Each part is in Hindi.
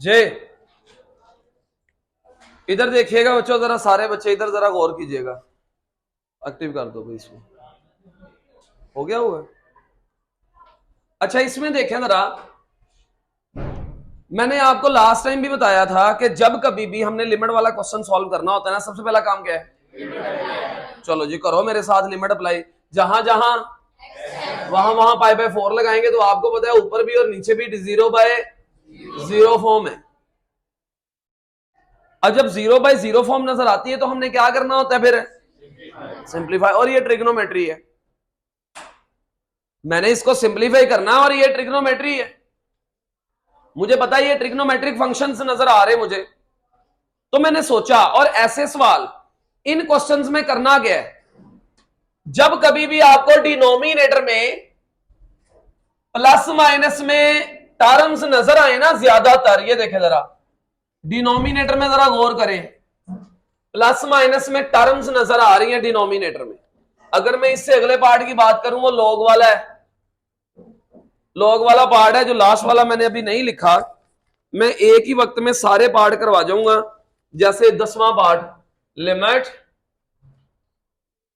जे इधर देखिएगा बच्चों, जरा सारे बच्चे इधर जरा गौर कीजिएगा। एक्टिव कर दो भाई इसको। हो गया हुआ। अच्छा इसमें देखें जरा, मैंने आपको लास्ट टाइम भी बताया था कि जब कभी भी हमने लिमिट वाला क्वेश्चन सॉल्व करना होता है ना, सबसे पहला काम क्या है? चलो जी करो मेरे साथ लिमिट अप्लाई। जहां जहां वहां पाई बाय 4 लगाएंगे तो आपको पता है ऊपर भी और नीचे भी 0/0 फॉर्म है। अब जब 0/0 फॉर्म नजर आती है तो हमने क्या करना होता है फिर? सिंप्लीफाई। और ये ट्रिग्नोमेट्री है, मैंने इसको सिंप्लीफाई करना और ये ट्रिग्नोमेट्री है। मुझे पता है ये ट्रिग्नोमेट्रिक फंक्शंस नजर आ रहे मुझे, तो मैंने सोचा और ऐसे सवाल इन क्वेश्चंस में करना क्या है, जब कभी भी आपको डिनोमिनेटर में प्लस माइनस में टर्म्स नजर आए ना ज्यादातर, ये देखें जरा डिनोमिनेटर में जरा गौर करें, प्लस माइनस में टर्म्स नजर आ रही हैं डिनोमिनेटर में। अगर मैं इससे अगले पार्ट की बात करूं वो लॉग वाला है, लॉग वाला पार्ट है जो लास्ट वाला मैंने अभी नहीं लिखा। मैं एक ही वक्त में सारे पार्ट करवा जाऊंगा। जैसे 10वां part,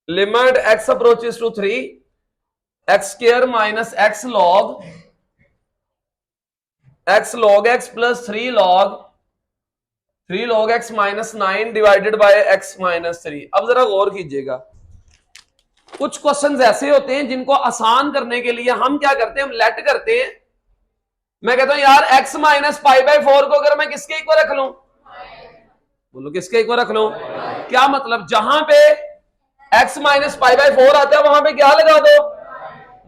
limit x approaches to 3 x square minus x log x plus 3 log x minus 9 divided by x minus 3। अब जरा गौर कीजिएगा, कुछ क्वेश्चंस ऐसे होते हैं जिनको आसान करने के लिए हम क्या करते हैं, हम लेट करते हैं। मैं कहता हूं यार x माइनस पाई बाय 4 को अगर मैं किसके इक्वल रख लूं, बोलो किसके इक्वल रख लूं? क्या मतलब, जहां पे x माइनस पाई बाय 4 आता है वहां पे क्या लगा दो?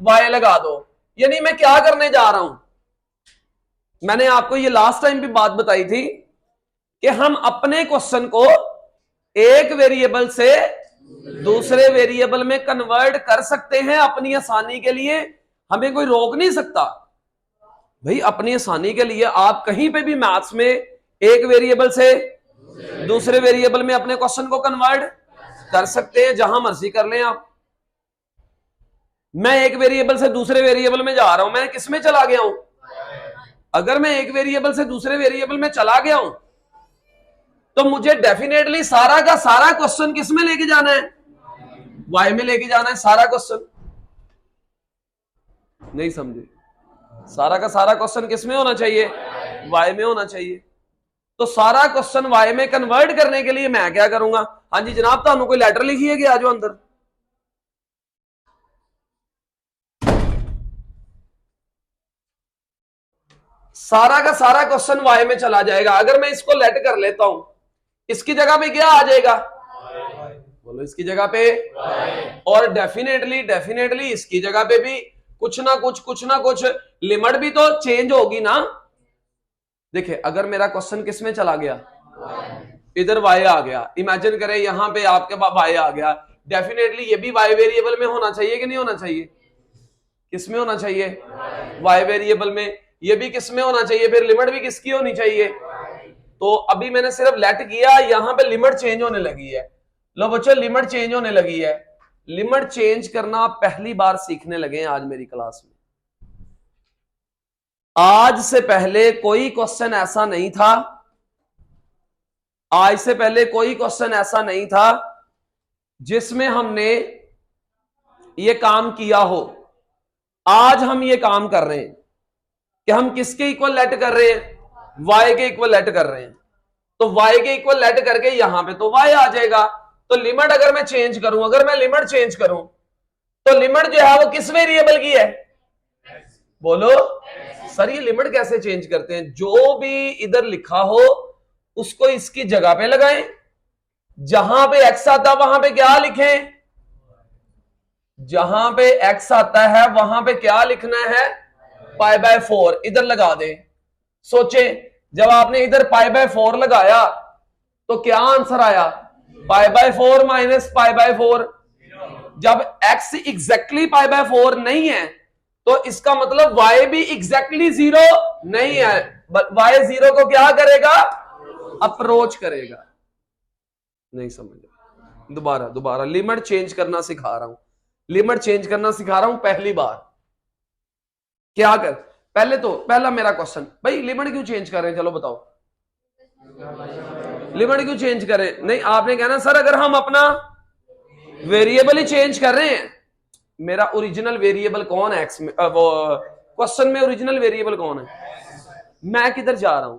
y लगा दो। यानी मैं क्या करने जा रहा हूं, मैंने आपको ये लास्ट टाइम भी बात बताई थी कि हम अपने क्वेश्चन को एक वेरिएबल से दूसरे वेरिएबल में कन्वर्ट कर सकते हैं अपनी आसानी के लिए। हमें कोई रोक नहीं सकता भाई, अपनी आसानी के लिए आप कहीं पे भी मैथ्स में एक वेरिएबल से दूसरे वेरिएबल में अपने क्वेश्चन को कन्वर्ट कर सकते हैं, जहां मर्जी कर लें आप। मैं एक वेरिएबल से दूसरे वेरिएबल में जा रहा हूं, मैं किस में चला गया हूं? अगर मैं एक वेरिएबल से दूसरे वेरिएबल में चला गया हूं तो मुझे डेफिनेटली सारा का सारा क्वेश्चन किस में लेके जाना है? y में लेके जाना है सारा क्वेश्चन। नहीं समझे? सारा का सारा क्वेश्चन किस में होना चाहिए? y में होना चाहिए। तो सारा क्वेश्चन y में कन्वर्ट करने के लिए मैं क्या करूंगा? हाँ जी जनाब, तो कोई लेटर लिखिए कि आ जाओ अंदर। सारा का सारा क्वेश्चन y में चला जाएगा। अगर मैं इसको लेट कर लेता हूं, इसकी जगह पे क्या आ जाएगा? बोलो इसकी जगह पे। और डेफिनेटली इसकी जगह पे भी कुछ ना कुछ लिमिट भी तो चेंज होगी ना। देखिए अगर मेरा क्वेश्चन किस में चला गया, इधर y आ गया, इमेजिन करें यहां पे आपके पास y आ गया, डेफिनेटली ये भी y वेरिएबल में होना चाहिए कि नहीं होना चाहिए? किस में होना चाहिए? y वेरिएबल में। ये भी किस में होना चाहिए? फिर लिमिट भी किसकी होनी चाहिए? तो अभी मैंने सिर्फ लेट किया, यहां पे लिमिट चेंज होने लगी है। लो बच्चों लिमिट चेंज होने लगी है। लिमिट चेंज करना पहली बार सीखने लगे हैं आज मेरी क्लास में। आज से पहले कोई क्वेश्चन ऐसा नहीं था, आज से पहले कोई क्वेश्चन ऐसा नहीं था जिसमें हमने ये काम किया हो। आज हम ये काम कर रहे हैं कि हम किसके इक्वल लेट कर रहे हैं? y के इक्वल लेट कर रहे हैं। तो y के इक्वल लेट करके यहां पे तो y आ जाएगा। तो लिमिट अगर मैं चेंज करूं, अगर मैं लिमिट चेंज करूं तो लिमिट जो है वो किस वेरिएबल की है? बोलो सर ये लिमिट कैसे चेंज करते हैं? जो भी इधर लिखा हो उसको इसकी जगह पे लगाएं, जहां पे x आता वहां पे क्या लिखें? जहां पे x आता है वहां पे क्या लिखना है? पाई बाय 4 इधर लगा दे। सोचे जब आपने इधर पाई बाय 4 लगाया तो क्या आंसर आया? पाई बाय 4 माइनस पाई बाय 4। जब x एग्जैक्टली पाई बाय 4 नहीं है तो इसका मतलब y भी एग्जैक्टली 0 नहीं है। y 0 को क्या करेगा? अप्रोच करेगा। नहीं समझ? दोबारा लिमिट चेंज करना सिखा रहा हूं, लिमिट चेंज करना सिखा रहा हूं पहली बार। क्या कर, पहले तो पहला मेरा क्वेश्चन, भाई लिमिट क्यों चेंज कर रहे हैं? चलो बताओ, लिमिट क्यों चेंज करें? नहीं, आपने कहना सर अगर हम अपना वेरिएबल ही चेंज कर रहे हैं, मेरा ओरिजिनल वेरिएबल कौन है एक्स में, वो क्वेश्चन में ओरिजिनल वेरिएबल कौन है, मैं किधर जा रहा हूं,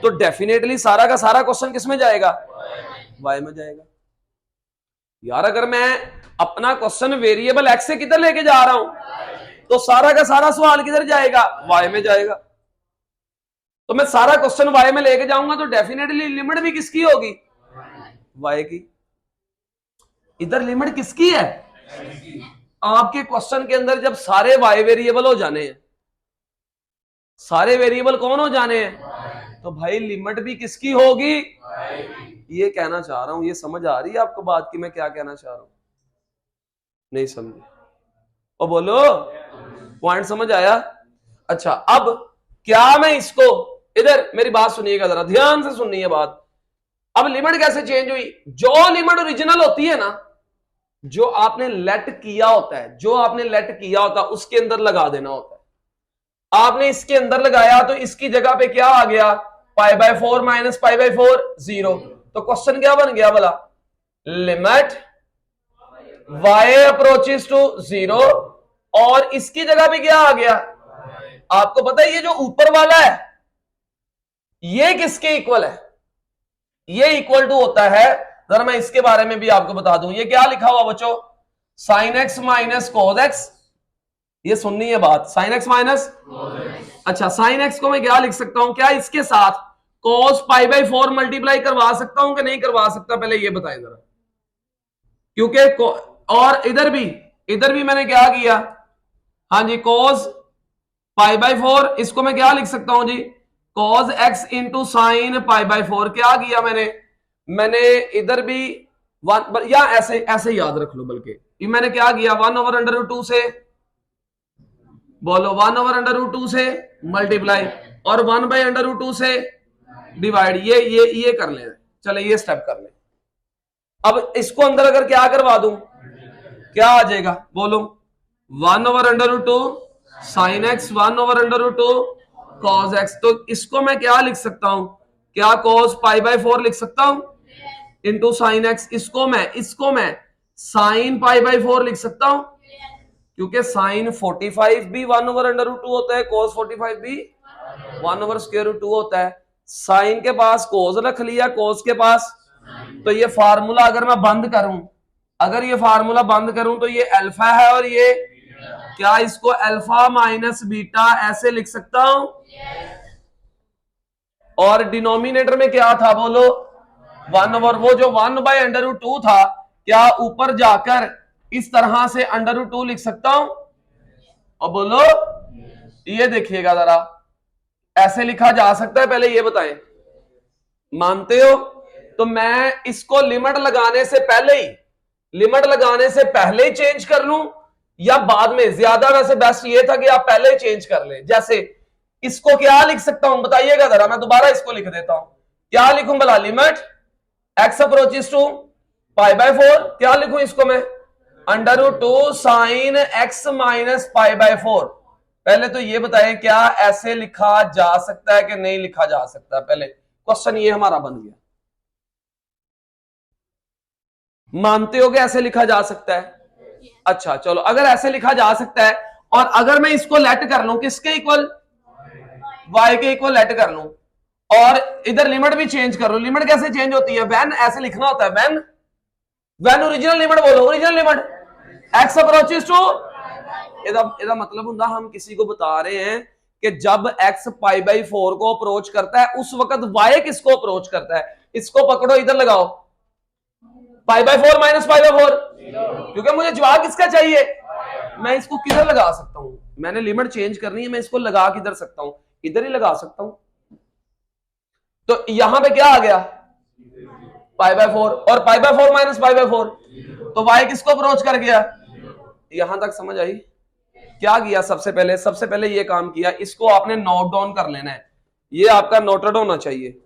तो डेफिनेटली सारा का सारा क्वेश्चन किस में जाएगा, वाई में जाएगा। यार अगर मैं अपना क्वेश्चन वेरिएबल एक्स से किधर लेके जा रहा हूं, तो सारा का सारा सवाल किधर जाएगा, वाई में जाएगा। तो मैं सारा क्वेश्चन वाई में लेके जाऊंगा तो डेफिनेटली लिमिट भी किसकी होगी, वाई की। इधर लिमिट किसकी है, आपके क्वेश्चन के अंदर जब सारे वाई वेरिएबल हो जाने हैं, सारे वेरिएबल कौन हो जाने हैं, तो भाई लिमिट भी किसकी होगी, ये कहना चाह रहा हूं। ये समझ आ रही है आपको बात की मैं क्या कहना चाह रहा हूं, नहीं समझे और बोलो, पॉइंट समझ आया। अच्छा अब क्या मैं इसको, इधर मेरी बात सुनिएगा जरा ध्यान से सुनिए बात। अब लिमिट कैसे चेंज हुई, जो लिमिट ओरिजिनल होती है ना, जो आपने लेट किया होता है, जो आपने लेट किया होता है उसके अंदर लगा देना होता है। आपने इसके अंदर लगाया तो इसकी जगह पे क्या आ गया, पाई बाय 4 माइनस पाई बाय 4 0। तो क्वेश्चन क्या बन गया बोला, लिमिट y अप्रोचेस टू 0 और इसकी जगह पे क्या आ गया, आपको पता है ये जो ऊपर वाला है ये किसके इक्वल है, ये इक्वल टू होता है, जरा मैं इसके बारे में भी आपको बता दूं, ये क्या लिखा हुआ बच्चों, sine x minus cos x. ये सुननी है बात, साइन एक्स माइनस, अच्छा साइन एक्स को मैं क्या लिख सकता हूं, क्या इसके साथ cos पाई बाई 4 मल्टीप्लाई करवा सकता हूं कि नहीं करवा सकता, पहले ये बताएं जरा। क्योंकि और इधर भी मैंने क्या किया, हाँ जी cos पाई बाई 4, इसको मैं क्या लिख सकता हूं जी, cos x into sine pi by 4। क्या किया मैंने इधर भी वन, या ऐसे याद रख लो, बल्कि मैंने क्या किया 1/√2 से, बोलो 1/√2 से मल्टीप्लाई और 1/√2 से डिवाइड, ये कर ले, चले ये स्टेप कर ले। अब इसको अंदर अगर क्या करवा दूं, क्या आ जाएगा बोलो, 1/√2 साइन एक्स 1/√2 कॉस एक्स। तो इसको मैं क्या लिख सकता हूं, क्या cos पाई बाय 4 लिख सकता हूं इंटू साइन एक्स। इसको मैं साइन पाई बाय 4 लिख सकता हूं, क्योंकि साइन 45 भी 1/√2 होता है, cos 45 भी 1/√2 होता है। साइन के पास cos रख लिया, cos के पास, तो ये फार्मूला अगर मैं बंद करूं, अगर ये फार्मूला बंद करूं तो ये अल्फा है और ये क्या, इसको अल्फा माइनस बीटा ऐसे लिख सकता हूं। और डिनोमिनेटर में क्या था बोलो, 1 ओवर, वो जो 1/√2 था, क्या ऊपर जाकर इस तरह से √2 लिख सकता हूं, और बोलो ये देखिएगा जरा, ऐसे लिखा जा सकता है, पहले ये बताएं मानते हो। तो मैं इसको लिमिट लगाने से पहले ही चेंज कर लूं या बाद में, ज्यादा वैसे बेस्ट ये था कि आप पहले ही चेंज कर ले। जैसे इसको क्या लिख सकता हूं बताइएगा जरा, मैं दोबारा इसको लिख देता हूं, क्या लिखूं भला, limit x approaches to pi by 4, क्या लिखूं इसको मैं, √2 sine x minus pi by 4। पहले तो ये बताएं क्या ऐसे लिखा जा सकता है कि नहीं लिखा जा सकता, पहले क्वेश्चन ये हमारा बन गया, मानते हो कि ऐसे लिखा जा सकता है। अच्छा चलो, अगर ऐसे लिखा जा सकता है और अगर मैं इसको लेट कर लूं किसके इक्वल, y के इक्वल लेट कर लूं, और इधर लिमिट भी चेंज कर लूं। लिमिट कैसे चेंज होती है, व्हेन ऐसे लिखना होता है, व्हेन ओरिजिनल लिमिट, बोलो original limit x approaches to, ਇਹਦਾ मतलब ਹੁੰਦਾ हम किसी को बता रहे हैं कि जब x पाई बाई 4 को अप्रोच करता है उस वक्त y किसको अप्रोच करता है। इसको पकड़ो, इधर लगाओ, pi by 4 minus pi by 4, क्योंकि मुझे जवाब किसका चाहिए, मैं इसको किधर लगा सकता हूं, मैंने लिमिट चेंज करनी है, मैं इसको लगा किधर सकता हूं, इधर ही लगा सकता हूं। तो यहां पे क्या आ गया, पाई बाय 4 और पाई बाय 4 माइनस पाई बाय 4, तो y किसको अप्रोच कर गया। यहां तक समझ आई। क्या किया, सबसे पहले ये काम किया, इसको आपने नोट डाउन कर लेना है, ये आपका नोटेड होना चाहिए।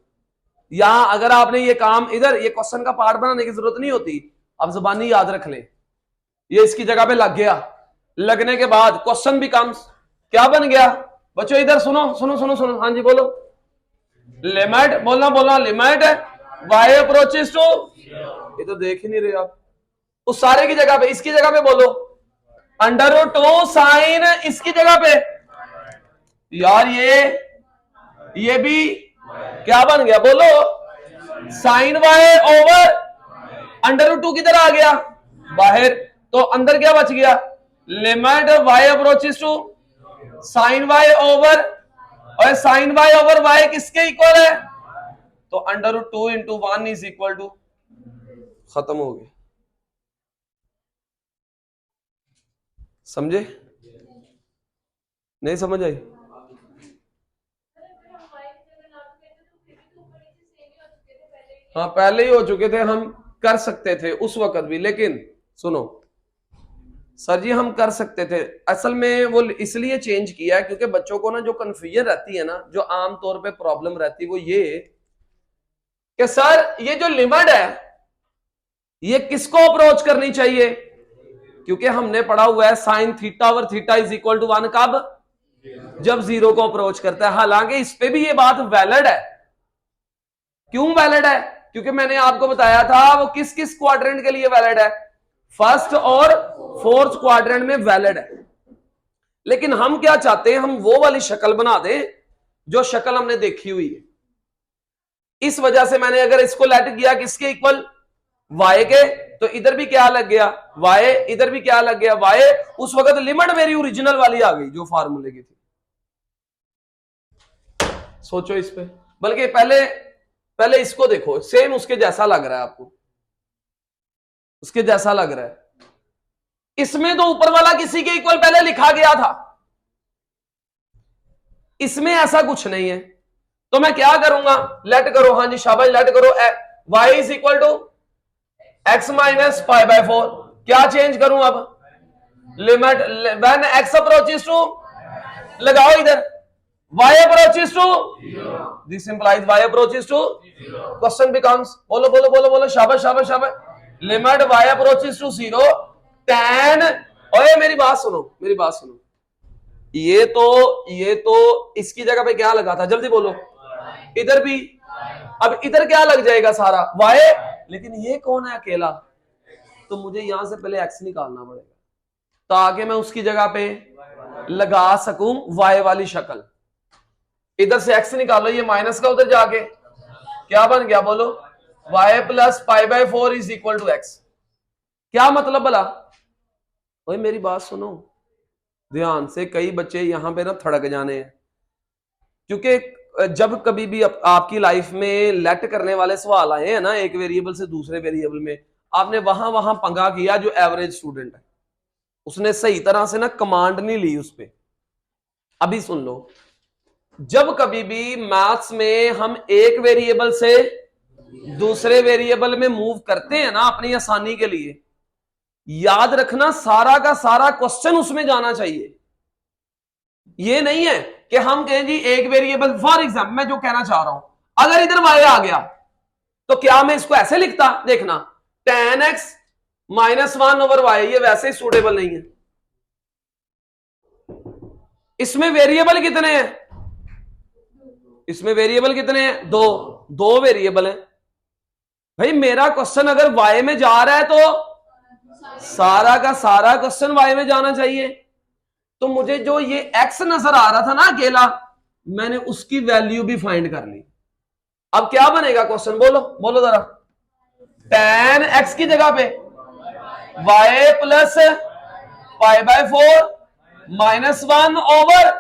यहां अगर आपने ये काम, इधर ये क्वेश्चन का पार्ट बनाने की जरूरत नहीं होती, आप जुबानी याद रख ले, ये इसकी जगह पे लग गया, लगने के बाद क्वेश्चन भी कम क्या बन गया बच्चों, इधर सुनो सुनो सुनो सुनो, हाँ जी बोलो, लिमिट बोलना बोलना लिमिट y अप्रोचेस टू, ये तो देख ही नहीं रहे आप। उस सारे की जगह पे, इसकी जगह पे बोलो अंडर रूट 2 साइन, इसकी जगह पे यार ये भी क्या बन गया बोलो, sine Y over under root 2 किधर आ गया बाहर, तो अंदर क्या बच गया, limit y approaches to sine y over, और साइन y ओवर y किसके इक्वल है, तो under root 2 into 1 is equal to, खत्म हो गया। समझे, नहीं समझ आई? हाँ पहले ही हो चुके थे, हम कर सकते थे उस वक्त भी, लेकिन सुनो सर जी हम कर सकते थे, असल में वो इसलिए चेंज किया क्योंकि बच्चों को ना जो कंफ्यूजन रहती है ना, जो आमतौर पे प्रॉब्लम रहती है वो ये कि सर ये जो लिमिट है ये किसको अप्रोच करनी चाहिए, क्योंकि हमने पढ़ा हुआ है sine theta over theta is equal to 1 कब, जब 0 को अप्रोच करता है। हालांकि इस पे भी ये बात वैलिड है, क्यों वैलिड है, क्योंकि मैंने आपको बताया था वो किस किस क्वाड्रेंट के लिए वैलिड है, फर्स्ट और फोर्थ क्वाड्रेंट में वैलिड है। लेकिन हम क्या चाहते हैं, हम वो वाली शक्ल बना दें जो शक्ल हमने देखी हुई है। इस वजह से मैंने अगर इसको लेट किया किसके इक्वल, y के, तो इधर भी क्या लग गया y, इधर भी क्या लग गया y, उस वक्त लिमिट मेरी ओरिजिनल वाली आ गई जो फार्मूले की थी। सोचो इस पे, बल्कि पहले इसको देखो, सेम उसके जैसा लग रहा है आपको, उसके जैसा लग रहा है। इसमें तो ऊपर वाला किसी के इक्वल पहले लिखा गया था, इसमें ऐसा कुछ नहीं है, तो मैं क्या करूंगा, लेट करो, हाँ जी शाबाश लेट करो, y is equal to x minus pi by 4, क्या चेंज करूं अब, limit when x approaches to, लगाओ इधर y approaches to, this implies y approaches to, question becomes, बोलो बोलो बोलो बोलो, शाबाश शाबाश शाबाश, limit y approaches to 0 tan, ओए मेरी बात सुनो, मेरी बात सुनो, ये तो इसकी जगह पे क्या लगा था, जल्दी बोलो, इधर भी, अब इधर क्या लग जाएगा सारा y, लेकिन ये कौन है अकेला, तो मुझे यहां से पहले x निकालना पड़ेगा ताकि मैं उसकी जगह पे लगा सकूं y वाली शक्ल। इधर से x निकालो, ये माइनस का उधर जाके क्या बन गया बोलो, y plus pi by 4 is equal to x, क्या मतलब भला, ओए मेरी बात सुनो ध्यान से, कई बच्चे यहां पे ना थड़क जाने हैं, क्योंकि जब कभी भी आपकी लाइफ में लेट करने वाले सवाल आए हैं ना, एक वेरिएबल से दूसरे वेरिएबल में, आपने वहां पंगा किया, जो एवरेज स्टूडेंट है उसने सही तरह से ना कमांड नहीं ली उस पे। अभी सुन लो, जब कभी भी मैथ्स में हम एक वेरिएबल से दूसरे वेरिएबल में मूव करते हैं ना अपनी आसानी के लिए, याद रखना सारा का सारा क्वेश्चन उसमें जाना चाहिए। ये नहीं है कि हम कहें जी एक वेरिएबल, फॉर एग्जाम्पल मैं जो कहना चाह रहा हूं, अगर इधर y आ गया तो क्या मैं इसको ऐसे लिखता, देखना tan x minus 1 over y, ये वैसे ही सूटेबल नहीं है। इसमें वेरिएबल कितने हैं, इसमें वेरिएबल कितने हैं, दो वेरिएबल हैं भाई। मेरा क्वेश्चन अगर y में जा रहा है तो सारा का सारा क्वेश्चन y में जाना चाहिए। तो मुझे जो ये x नजर आ रहा था ना अकेला, मैंने उसकी वैल्यू भी फाइंड कर ली। अब क्या बनेगा क्वेश्चन, बोलो बोलो जरा, tan x की जगह पे y plus pi by 4 minus 1 over,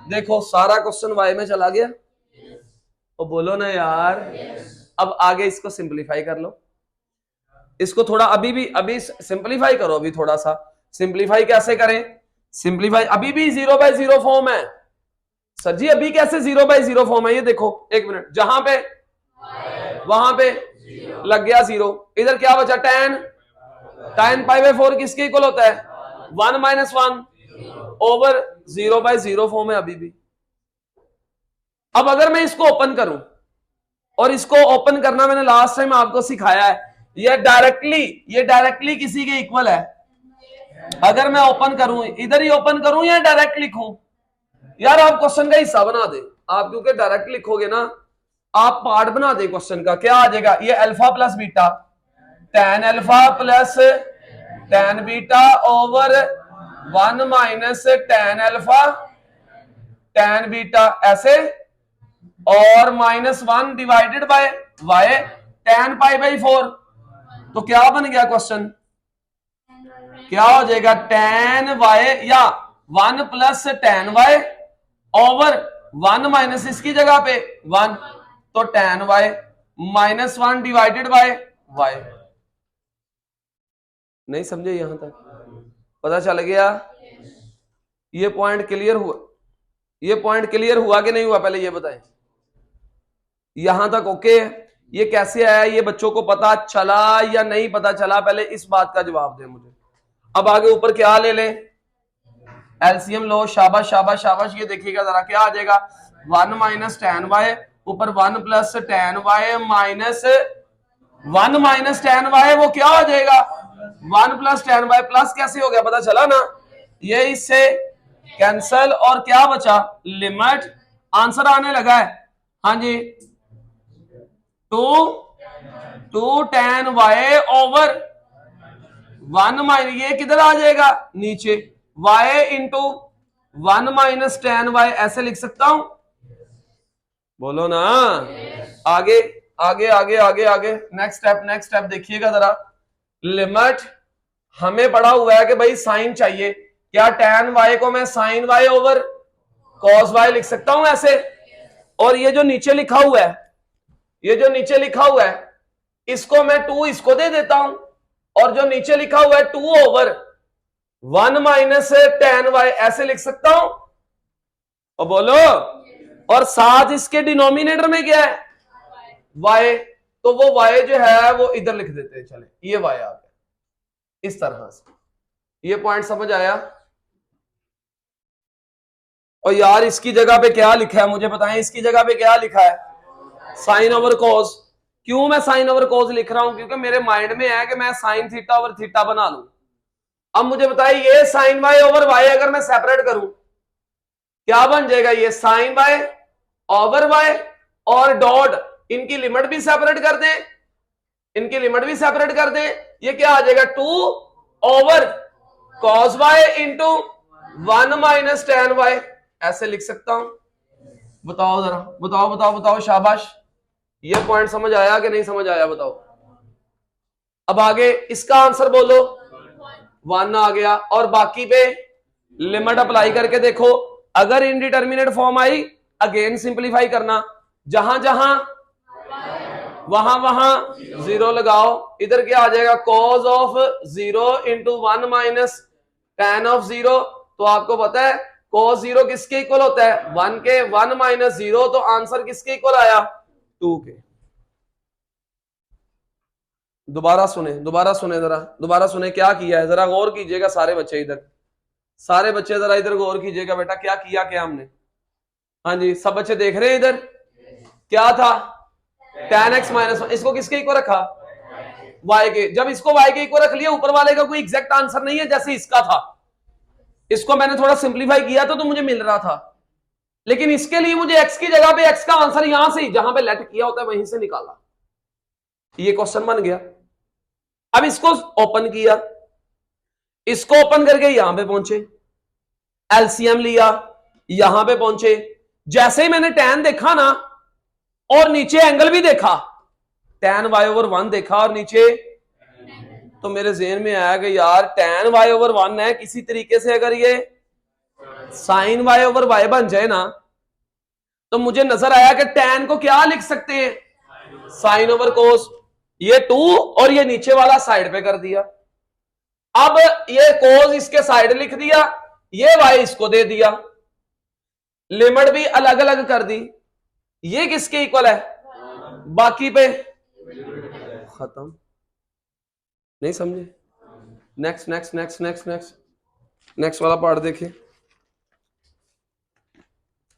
देखो सारा क्वेश्चन y में चला गया। तो बोलो ना यार, अब आगे इसको सिंपलीफाई कर लो, इसको थोड़ा अभी सिंपलीफाई करो, अभी थोड़ा सा सिंपलीफाई कैसे करें, सिंपलीफाई अभी भी 0 बाय 0 फॉर्म है सर जी, अभी कैसे 0 बाय 0 फॉर्म है, ये देखो एक मिनट, जहां पे वहां पे लग गया 0, इधर क्या बचा tan पाई बाय 4 किसके इक्वल होता है, 1 माइनस 1 ओवर 0 बाय 0 फॉर्म है अभी भी। अब अगर मैं इसको ओपन करूं, और इसको ओपन करना मैंने लास्ट टाइम आपको सिखाया है, ये डायरेक्टली किसी के इक्वल है। अगर मैं ओपन करूं, इधर ही ओपन करूं या डायरेक्ट लिखूं, यार आप क्वेश्चन का हिस्सा बना दे आप, क्योंकि डायरेक्ट लिखोगे ना आप पार्ट बना दे क्वेश्चन का, क्या आ जाएगा, ये alpha plus beta, tan alpha plus tan beta over 1 minus tan alpha tan beta ऐसे, और -1 divided by y tan pi by 4। तो क्या बन गया क्वेश्चन, क्या हो जाएगा, tan y या 1 plus tan y over 1 minus इसकी जगह पे 1, तो tan y -1 divided by y। नहीं समझे यहां तक, पता चल गया, ये पॉइंट क्लियर हुआ, ये पॉइंट क्लियर हुआ कि नहीं हुआ, पहले ये बताएं, यहां तक ओके है। ये कैसे आया, ये बच्चों को पता चला या नहीं पता चला, पहले इस बात का जवाब दें मुझे। अब आगे ऊपर क्या ले लें, एलसीएम लो, शाबाश शाबाश शाबाश। ये देखिएगा जरा, क्या आ जाएगा, 1 माइनस tan y ऊपर 1 plus tan y minus 1 minus tan y, वो क्या हो जाएगा, 1 प्लस tan y, प्लस कैसे हो गया पता चला ना, ये इससे कैंसल, और क्या बचा, लिमिट, आंसर आने लगा है, हाँ जी, 2 tan y ओवर 1 माइनस, ये किधर आ जाएगा नीचे, y into 1 minus tan y, ऐसे लिख सकता हूं, बोलो ना, आगे आगे आगे आगे आगे, नेक्स्ट स्टेप देखिएगा जरा, लिमिट हमें पढ़ा हुआ है कि भाई साइन चाहिए, क्या tan y को मैं sin y over cos y लिख सकता हूं ऐसे, और ये जो नीचे लिखा हुआ है, ये जो नीचे लिखा हुआ है, इसको मैं 2 इसको दे देता हूं, और जो नीचे लिखा हुआ है 2 ओवर 1 माइनस tan y, ऐसे लिख सकता हूं, और बोलो, और साथ इसके डिनोमिनेटर में क्या है, y, तो वो y जो है वो इधर लिख देते हैं, चले ये y आ गया इस तरह से। ये पॉइंट समझ आया, और यार इसकी जगह पे क्या लिखा है मुझे बताएं, इसकी जगह पे क्या लिखा है, साइन ओवर कॉस। क्यों मैं साइन ओवर कॉस लिख रहा हूं, क्योंकि मेरे माइंड में है कि मैं साइन थीटा ओवर थीटा बना लूं। अब मुझे बताइए, ये साइन वाई ओवर वाई अगर मैं सेपरेट करूं, क्या बन जाएगा, ये साइन वाई ओवर वाई, और डॉट, इनकी लिमिट भी सेपरेट कर दें, इनकी लिमिट भी सेपरेट कर दें, ये क्या आ जाएगा, 2 over cos Y into 1 minus tan Y, ऐसे लिख सकता हूं। बताओ जरा, बताओ बताओ बताओ, शाबाश, ये पॉइंट समझ आया कि नहीं समझ आया, बताओ। अब आगे इसका आंसर बोलो, 1 आ गया, और बाकी पे लिमिट अप्लाई करके देखो, अगर indeterminate form I, again simplify करना, जहां जहां वहां वहां 0 लगाओ, इधर क्या आ जाएगा, cause of 0 into 1 minus tan of 0, तो आपको पता है कॉस 0 किसके इक्वल होता है, 1 के, 1 माइनस 0, तो आंसर किसके इक्वल आया, 2 के। दोबारा सुने जरा, दोबारा सुने क्या किया है, जरा गौर कीजिएगा सारे बच्चे इधर, सारे बच्चे जरा इधर गौर कीजिएगा बेटा, क्या किया क्या हमने, हाँ जी सब बच्चे देख रहे हैं इधर, क्या था, tan x माइनस, इसको किसके इक्वल रखा, y के, जब इसको y के इक्वल रख लिया, ऊपर वाले का कोई एग्जैक्ट आंसर नहीं है, जैसे इसका था, इसको मैंने थोड़ा सिंप्लीफाई किया तो मुझे मिल रहा था, लेकिन इसके लिए मुझे x की जगह पे x का आंसर यहां से, जहां पे लेट किया होता है वहीं से निकाला, ये क्वेश्चन बन गया। अब इसको ओपन किया, इसको ओपन करके यहां पे पहुंचे, एलसीएम लिया, यहां पे पहुंचे, जैसे ही मैंने tan देखा ना, और नीचे एंगल भी देखा, tan y ओवर 1 देखा, और नीचे, तो मेरे जेहन में आया कि यार tan y ओवर 1 है, किसी तरीके से अगर ये sin y ओवर y बन जाए ना, तो मुझे नजर आया कि tan को क्या लिख सकते हैं, sin ओवर cos, ये 2 और ये नीचे वाला साइड पे कर दिया, अब ये cos इसके साइड लिख दिया, ये y इसको दे दिया, लिमिट भी अलग अलग कर दी, ये किसके इक्वल है, बाकी पे खत्म, नहीं समझे। Next next next next next next वाला पार्ट देखिए।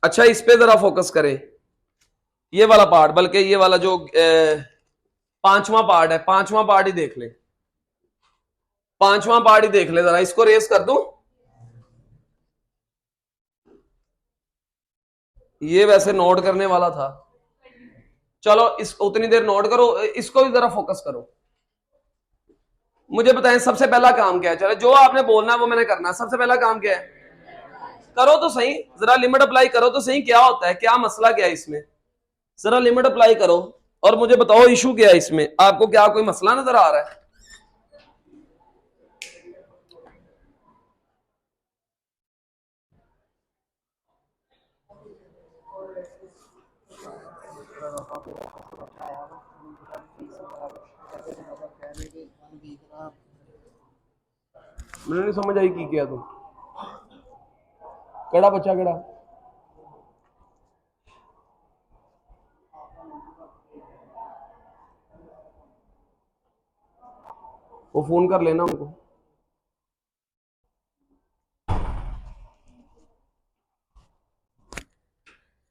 अच्छा इस पे जरा फोकस करें, ये वाला पार्ट, बल्कि ये वाला जो 5वां पार्ट है, 5वां पार्ट ही देख ले, 5वां पार्ट ही देख ले जरा, इसको रेस कर दूं, ये वैसे नोट करने वाला था, चलो इस उतनी देर नोट करो, इसको भी जरा फोकस करो। मुझे बताएं सबसे पहला काम क्या है? चलो जो आपने बोलना है वो मैंने करना है। सबसे पहला काम क्या है? करो तो सही, जरा लिमिट अप्लाई करो तो सही, क्या होता है, क्या मसला क्या है इसमें? जरा लिमिट अप्लाई करो और मुझे बताओ इशू क्या है इसमें, आपको क्या कोई मसला नजर आ रहा है? मैंने नहीं समझ आई की किया तुम केड़ा बच्चा केड़ा वो फोन कर लेना उनको।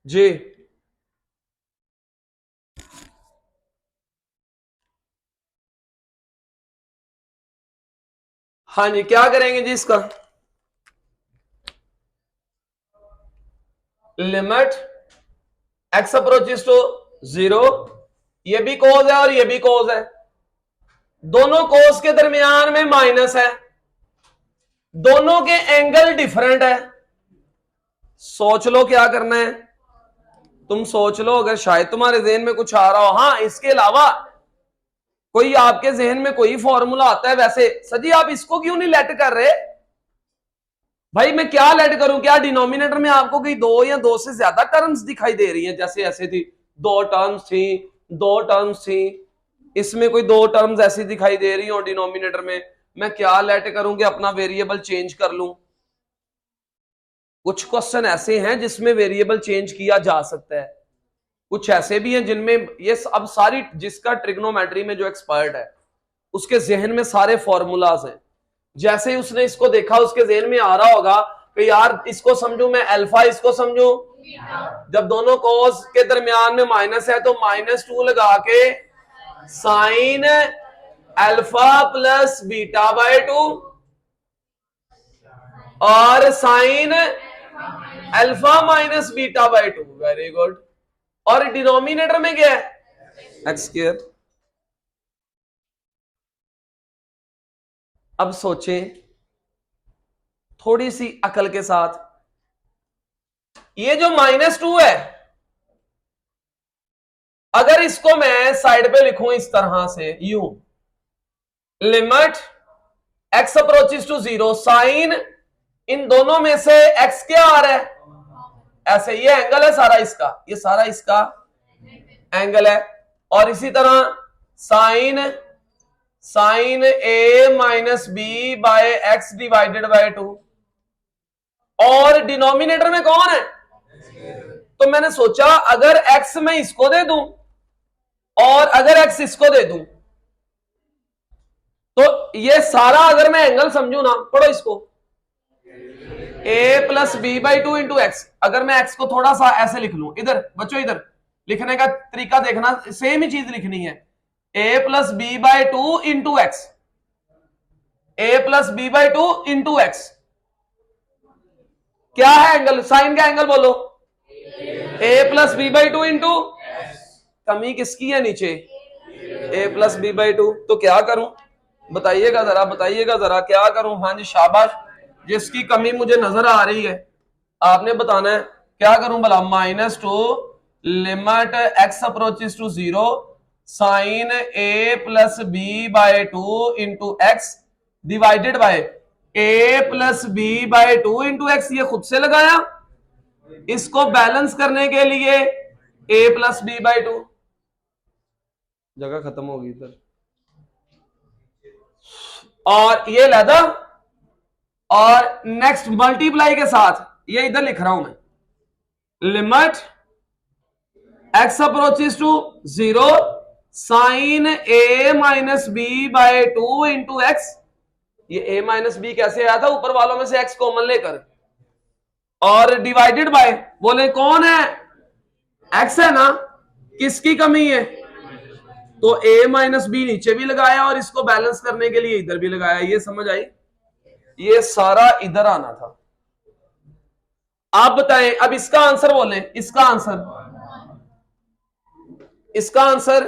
जी हाँ जी, क्या करेंगे जी इसका? लिमिट एक्स अप्रोचेस टू 0, ये भी कोस है और ये भी कोस है, दोनों कोस के दरमियान में माइनस है, दोनों के एंगल डिफरेंट है। सोच लो क्या करना है, तुम सोच लो, अगर शायद तुम्हारे जहन में कुछ आ रहा हो। हाँ, इसके अलावा कोई आपके जहन में कोई फॉर्मूला आता है? वैसे सजी आप इसको क्यों नहीं लेट कर रहे भाई? मैं क्या लेट करूं? क्या डिनोमिनेटर में आपको कहीं दो या दो से ज्यादा टर्म्स दिखाई दे रही हैं? जैसे ऐसे थी, दो टर्म्स थी, दो टर्म्स थी, इसमें कोई दो टर्म्स ऐसी दिखाई दे रही हो डिनोमिनेटर में। मैं क्या लेट करूं कि अपना वेरिएबल चेंज कर लूं? कुछ क्वेश्चन ऐसे हैं जिसमें वेरिएबल चेंज किया जा सकता है, कुछ ऐसे भी हैं जिनमें ये अब सारी, जिसका ट्रिग्नोमेट्री में जो एक्सपर्ट है उसके जहन में सारे फॉर्मूलाज हैं। जैसे ही उसने इसको देखा उसके जहन में आ रहा होगा कि यार इसको समझू मैं अल्फा, इसको समझू, जब दोनों कोस के दरमियान में माइनस है तो -2 लगा के sign alpha plus beta by 2 और sine alpha minus beta by 2। Very good. और डिनोमिनेटर में क्या है? X square. अब सोचें थोड़ी सी अकल के साथ, ये जो -2 है, अगर इसको मैं साइड पे लिखूं इस तरह से, यूं, limit X approaches to 0 sine, इन दोनों में से एक्स क्या आ रहा है? ऐसे, ये एंगल है सारा इसका, ये सारा इसका एंगल है। और इसी तरह sine A minus B by X divided by 2, और डिनोमिनेटर में कौन है? तो मैंने सोचा अगर एक्स मैं इसको दे दूं और अगर एक्स इसको दे दूं, तो ये सारा अगर मैं एंगल समझू ना, पढ़ो इसको, a plus B by 2 into X. अगर मैं एक्स को थोड़ा सा ऐसे लिख लूं, इधर बच्चों, इधर लिखने का तरीका देखना, सेम ही चीज लिखनी है, a plus B by 2 into X, a plus B by 2 into X. क्या है एंगल? साइन का एंगल बोलो, a plus B by 2 into, कमी किसकी है नीचे? a plus B by 2। तो क्या करूं बताइएगा जरा, बताइएगा जरा क्या करूं? हाँ जी शाबाश, जिसकी कमी मुझे नजर आ रही है आपने बताना है क्या करूं भला। -2 limit X approaches to 0 sine a plus B by 2 into X divided by a plus B by 2 into X. ये खुद से लगाया, इसको बैलेंस करने के लिए a प्लस बी बाय 2, जगह खत्म होगी इधर, और ये लहदा, और नेक्स्ट मल्टीप्लाई के साथ ये इधर लिख रहा हूं मैं, limit X approaches to 0 sine a minus B by 2 into X. ये a माइनस बी कैसे आया था? ऊपर वालों में से x कॉमन लेकर, और डिवाइडेड बाय, बोले कौन है? x है ना, किसकी कमी है? तो a माइनस बी नीचे भी लगाया और इसको बैलेंस करने के लिए इधर भी लगाया। ये समझ आई? ये सारा इधर आना था। आप बताएं, अब इसका आंसर बोलें, इसका आंसर, इसका आंसर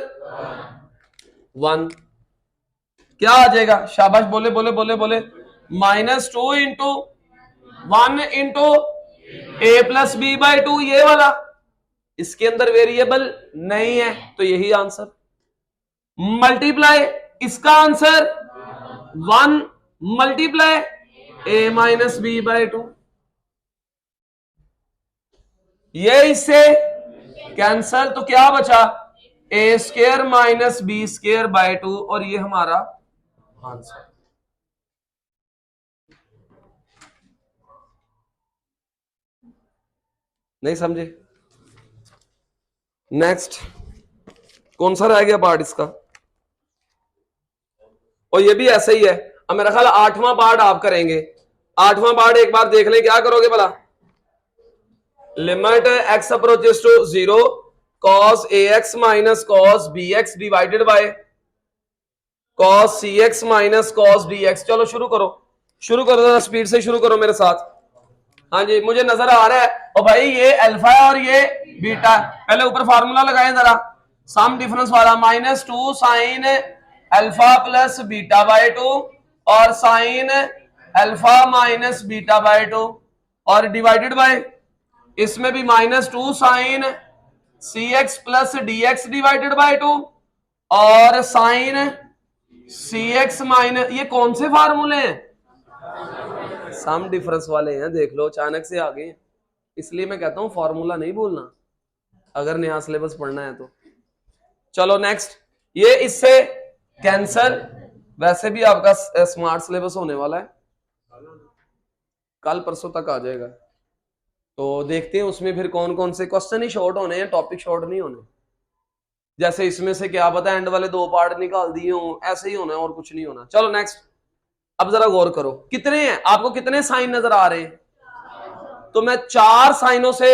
1। क्या आ जाएगा? शाबाश, बोले बोले बोले बोले। -2 into 1 into a plus B by 2, ये वाला। इसके अंदर वेरिएबल नहीं है तो यही आंसर। मल्टीप्लाई इसका answer 1 multiply a minus B by 2, ये इससे कैंसल, तो क्या बचा? a square minus B square by 2, और ये हमारा आंसर। नहीं समझे? नेक्स्ट कौन सा रह गया पार्ट इसका? और ये भी ऐसा ही है। अब मेरा ख्याल 8वां पार्ट आप करेंगे। 8वां पार्ट एक बार देख ले, क्या करोगे भला? Limit x approaches to 0 cos ax minus cos bx divided by cos cx minus cos dx। चलो शुरू करो, शुरू करो, जरा स्पीड से शुरू करो मेरे साथ। हाँ जी, मुझे नजर आ रहा है। और भाई ये अल्फा है और ये बीटा है। पहले ऊपर फार्मूला लगाएं जरा, सम डिफरेंस वाला। -2 sine alpha plus beta by 2 और sine alpha minus beta by 2, और डिवाइडेड बाय इसमें भी -2 sine cx plus dx divided by 2 और साइन cx माइनस, ये कौन से फार्मूले हैं? सम डिफरेंस वाले हैं, देख लो, अचानक से आ गए। इसलिए मैं कहता हूं फॉर्मूला नहीं भूलना अगर नया सिलेबस पढ़ना है तो। चलो नेक्स्ट, ये इससे कैंसल। वैसे भी आपका स्मार्ट सिलेबस होने वाला है, कल परसों तक आ जाएगा। तो देखते हैं उसमें फिर कौन कौन से क्वेश्चन ही शॉर्ट होने हैं, टॉपिक शॉर्ट नहीं होने। जैसे इसमें से क्या पता एंड वाले 2 पार्ट निकाल दिए हों, ऐसे ही होना है और कुछ नहीं होना। चलो नेक्स्ट, अब जरा गौर करो, कितने हैं आपको, कितने साइन नजर आ रहे हैं? तो मैं 4 साइनों से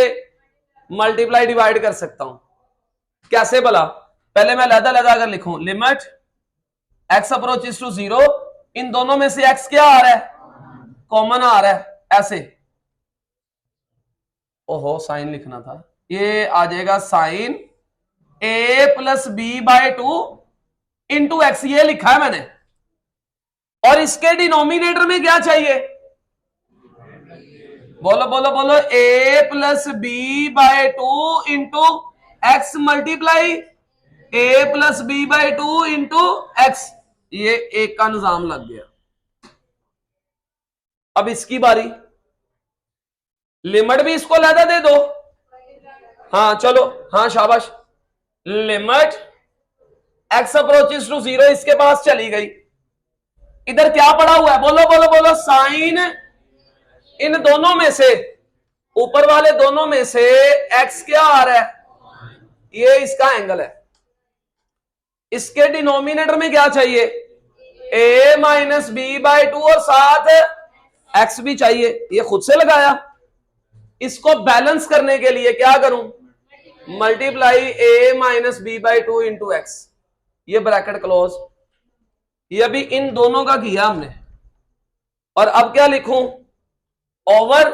मल्टीप्लाई डिवाइड कर सकता हूं। कैसे भला? पहले मैं लहदा अगर लिखूं, लिमिट x अप्रोचेस टू 0, इन दोनों में से x क्या आ रहा है? कॉमन आ रहा है, ऐसे। ओहो, साइन लिखना था। ये आ जाएगा sine a plus B by 2 into X, ये लिखा है मैंने। और इसके डिनोमिनेटर में क्या चाहिए? बोलो बोलो बोलो, a plus B by 2 into X multiply a plus B by 2 into X. ये एक का निजाम लग गया। अब इसकी बारी, लिमिट भी इसको लहदा दे दो। हाँ चलो, हाँ शाबाश। लिमिट x अप्रोचेस टू 0 इसके पास चली गई। इधर क्या पड़ा हुआ है? बोलो बोलो बोलो, साइन इन दोनों में से, ऊपर वाले दोनों में से x क्या आ रहा है? ये इसका एंगल है। इसके डिनोमिनेटर में क्या चाहिए? a माइनस बी बाय 2 और साथ x भी चाहिए। ये खुद से लगाया। इसको बैलेंस करने के लिए क्या करूं? Multiply a minus B by 2 into X, ये ब्रैकेट क्लोज। ये भी इन दोनों का किया हमने। और अब क्या लिखूं? ओवर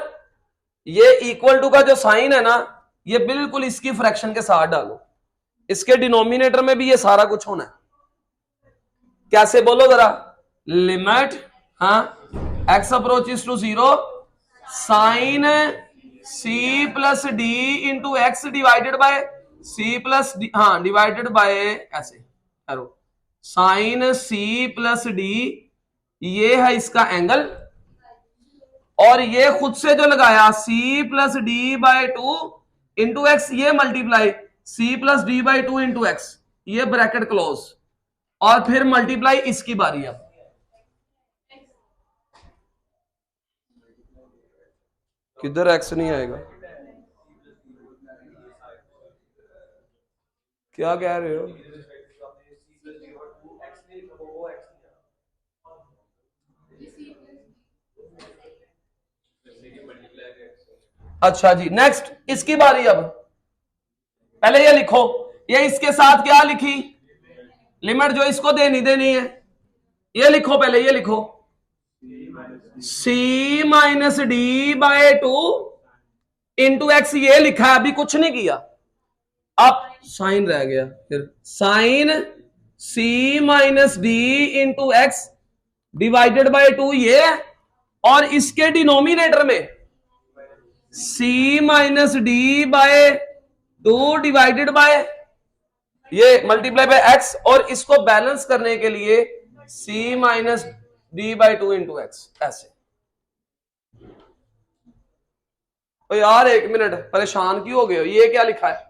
ये इक्वल टू का जो साइन है ना, ये बिल्कुल इसकी फ्रैक्शन के साथ डालो। इसके डिनोमिनेटर में भी ये सारा कुछ होना है। कैसे बोलो जरा? लिमिट, हाँ, x approaches to 0 sine c plus D into X divided by c plus D, हाँ डिवाइडेड बाय ऐसे arrow, sine c plus D, ये है इसका एंगल। और ये खुद से जो लगाया c plus D by 2 into X, ये multiply c plus D by 2 into X, ये ब्रैकेट क्लोज। और फिर मल्टीप्लाई इसकी बारी। अब किधर एक्स नहीं आएगा? क्या कह रहे हो? अच्छा जी, नेक्स्ट इसकी बारी। अब पहले ये लिखो, ये इसके साथ क्या लिखी? लिमिट जो इसको देनी देनी है, ये लिखो पहले, ये लिखो c minus D by 2 into X, ये लिखा है, अभी कुछ नहीं किया। अब साइन रह गया, फिर sine C minus D into X divided by 2 ये है, और इसके डिनोमिनेटर में C minus D by 2 divided by ये मल्टीप्लाई बाय एक्स, और इसको बैलेंस करने के लिए C minus D by 2 into X. ऐसे तो यार एक मिनट, परेशान क्यों हो गए हो? ये क्या लिखा है?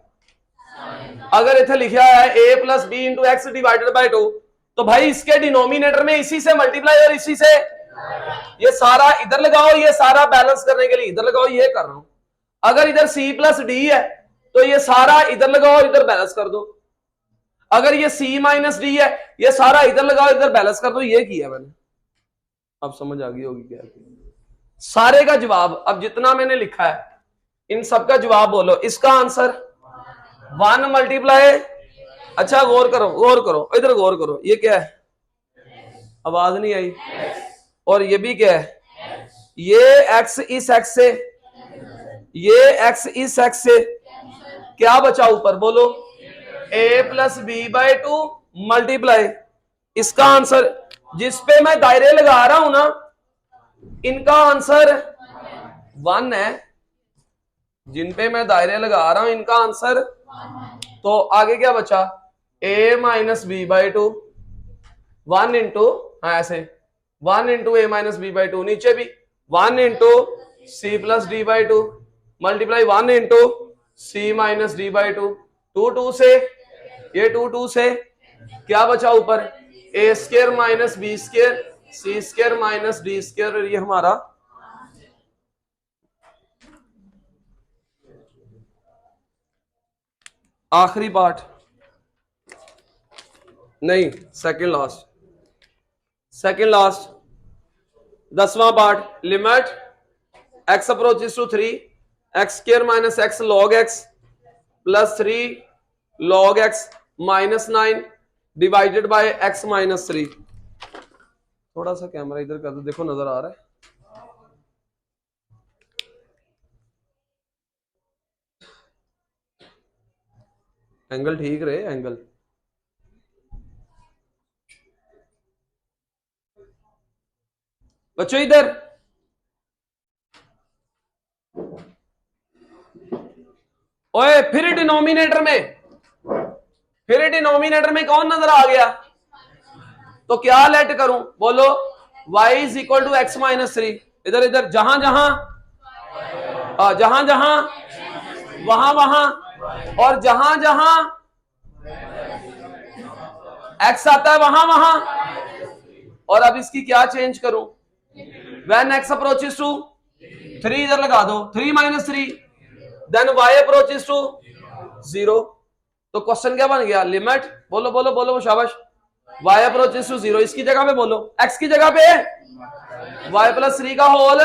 अगर इथे लिखा है a plus B into X divided by 2, तो भाई इसके डिनोमिनेटर में इसी से मल्टीप्लाई और इसी से ये सारा इधर लगाओ, ये सारा बैलेंस करने के लिए इधर लगाओ, ये कर रहा हूं। अगर इधर c प्लस डी है तो ये सारा इधर लगाओ, इधर बैलेंस कर दो। अगर ये c माइनस डी है, ये सारा इधर लगाओ, इधर बैलेंस कर दो। ये किया मैंने, अब समझ आ गई होगी क्या सारे का जवाब। अब जितना मैंने लिखा है इन सब का जवाब बोलो। इसका आंसर 1 मल्टीप्लाई, अच्छा गौर करो, गौर करो, इधर गौर करो, ये क्या है? आवाज नहीं आई। और ये भी क्या है? ये x इस x से, ये x इस x से, क्या बचा ऊपर बोलो? a plus B by 2 multiply. इसका आंसर, जिसपे मैं दायरे लगा रहा हूं ना, इनका आंसर 1 है। जिन पे मैं दायरे लगा रहा हूं इनका आंसर, तो आगे क्या बचा? a minus B by 2 1 into, हाँ ऐसे 1 into A minus B by 2, नीचे भी 1 into C plus D by 2 multiply 1 into C minus D by 2। 2 से ये 2 से क्या बचा ऊपर? A square minus B square C square minus D square. ये हमारा आखिरी पार्ट नहीं, सेकंड लास्ट, सेकंड लास्ट 10वां part. Limit x approaches to 3 x square minus x log x plus 3 log x minus 9 divided bye x minus 3। थोड़ा सा कैमरा इधर कर दो, देखो नजर आ रहा है? एंगल ठीक रहे, एंगल बच्चों इधर। ओए फिर डिनोमिनेटर में कौन नजर आ गया? तो क्या लेट करूं बोलो? y is equal to X minus 3। इधर इधर, जहां जहां वहां वहां, और जहां जहां x आता है वहां वहां। और अब इसकी क्या चेंज करूं? व्हेन x अप्रोचेस टू 3 इधर लगा दो, 3 minus 3, then y approaches to 0। तो क्वेश्चन क्या बन गया? लिमिट, बोलो बोलो बोलो शाबाश, y अप्रोचेस टू 0। इसकी जगह पे बोलो, x की जगह पे y प्लस 3 का होल,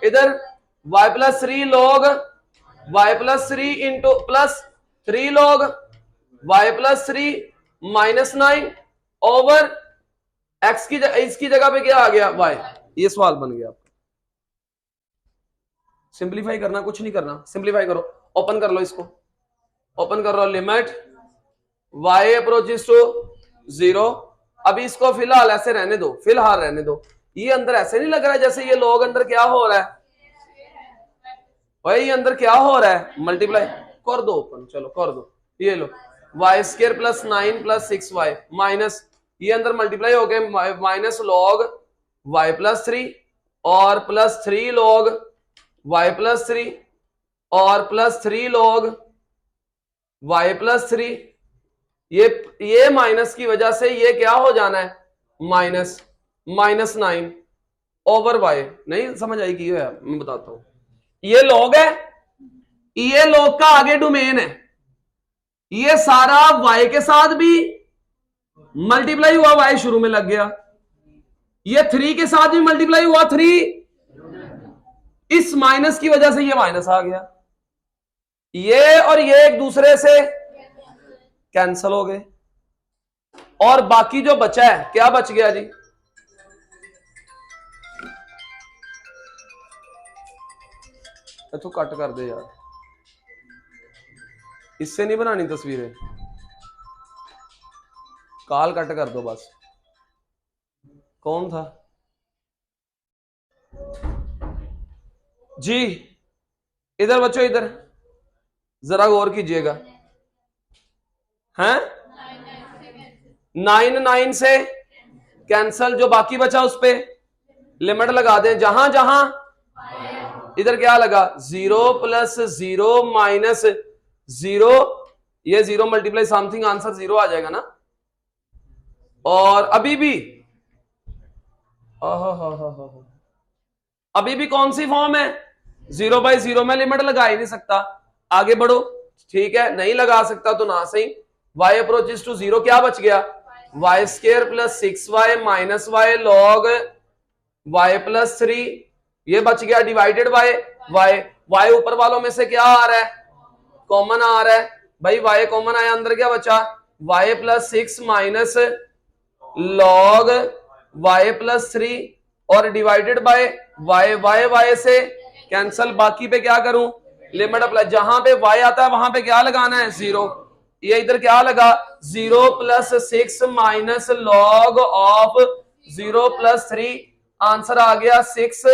इधर y plus 3 log y plus 3 into plus 3 log y plus 3 minus 9 over x की इसकी जगह पे क्या आ गया? y। ये सवाल बन गया। सिंप्लीफाई करना, कुछ नहीं करना, सिंप्लीफाई करो। ओपन कर लो इसको, ओपन कर लो। Limit y approaches to 0। अभी इसको फिलहाल ऐसे रहने दो, फिलहाल रहने दो। ये अंदर ऐसे नहीं लग रहा है जैसे ये लोग अंदर क्या हो रहा है भाई? ये अंदर क्या हो रहा है? मल्टीप्लाई कर दो, ओपन, चलो कर दो। ये लो Y square plus 9 plus 6y minus, ये अंदर मल्टीप्लाई हो गए माइनस लॉग y प्लस 3 और प्लस 3 लॉग y प्लस 3 और प्लस 3 लॉग y प्लस 3। ये माइनस की वजह से ये क्या हो जाना है? Minus 9 over y। नहीं समझ आएगी? है मैं बताता हूं। ये लॉग है, ये लॉग का आगे डोमेन है, ये सारा y के साथ भी मल्टीप्लाई हुआ, y शुरू में लग गया। ये 3 के साथ भी मल्टीप्लाई हुआ, 3 इस माइनस की वजह से ये माइनस आ गया। ये और ये एक दूसरे से कैंसल हो गए, और बाकी जो बचा है क्या बच गया जी? तो कट कर दे यार, इससे नहीं बनानी तस्वीरें, काल कट कर दो बस। कौन था जी? इधर बच्चों, इधर जरा गौर कीजिएगा। हैं 9 9 से कैंसल, जो बाकी बचा उस पे लिमिट लगा दें। जहां जहां इधर क्या लगा 0 प्लस 0 माइनस 0, ये 0 मल्टीप्लाई समथिंग, आंसर 0 आ जाएगा ना। और अभी भी अभी भी कौन सी फॉर्म है 0/0 में लिमिट लगा ही नहीं सकता। आगे बढ़ो, ठीक है, नहीं लगा सकता तो ना सही। y अप्रोचेस टू 0 क्या बच गया y² plus 6y minus y log y plus 3, ये बच गया डिवाइडेड बाय y ऊपर वालों में से क्या आ रहा है कॉमन आ रहा है भाई, y कॉमन आया, अंदर क्या बचा y plus 6 minus log y plus 3 और डिवाइडेड बाय y से कैंसल, बाकी पे क्या करूं लिमिट अप्लाई, जहां पे y आता है वहां पे क्या लगाना है 0, ये इधर क्या लगा 0 plus 6 minus log of 0 plus 3, answer आ गया 6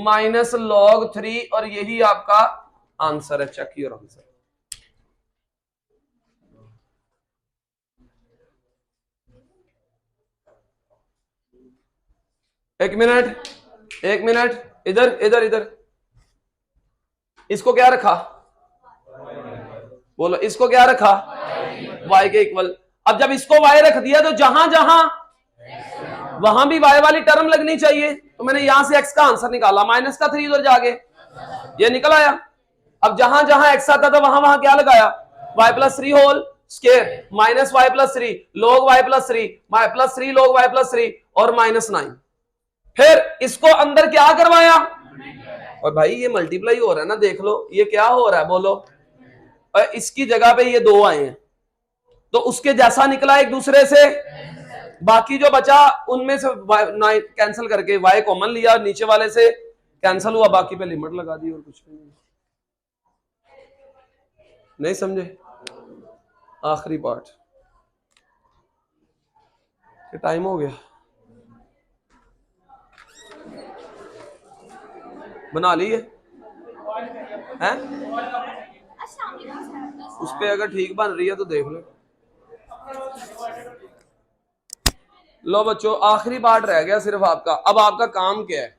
माइनस लॉग 3 और यही आपका आंसर है। Check your answer. एक मिनट, इधर इधर इधर, इसको क्या रखा बोलो, इसको क्या रखा y के इक्वल। अब जब इसको y रख दिया तो जहां जहां वहां भी y वाली टर्म लगनी चाहिए, तो मैंने यहां से x का आंसर निकाला, माइनस का 3 उधर जाके ये निकल आया। अब जहां जहां x आता था वहां वहां क्या लगाया y plus 3 whole square minus y plus 3 log y plus 3 plus 3 log y plus 3 और -9। फिर इसको अंदर क्या करवाया, और भाई ये मल्टीप्लाई हो रहा है ना, देख लो ये क्या हो रहा है बोलो, और इसकी जगह पे ये 2 आए हैं तो उसके जैसा निकला एक दूसरे से, बाकी जो बचा उनमें से कैंसिल करके y कॉमन लिया, नीचे वाले से कैंसिल हुआ, बाकी पे लिमिट लगा दी और कुछ नहीं समझे। आखिरी पार्ट, टाइम हो गया, बना ली है उस पे, अगर ठीक बन रही है तो देख लो। लो बच्चों, आखिरी पार्ट रह गया सिर्फ आपका। अब आपका काम क्या है,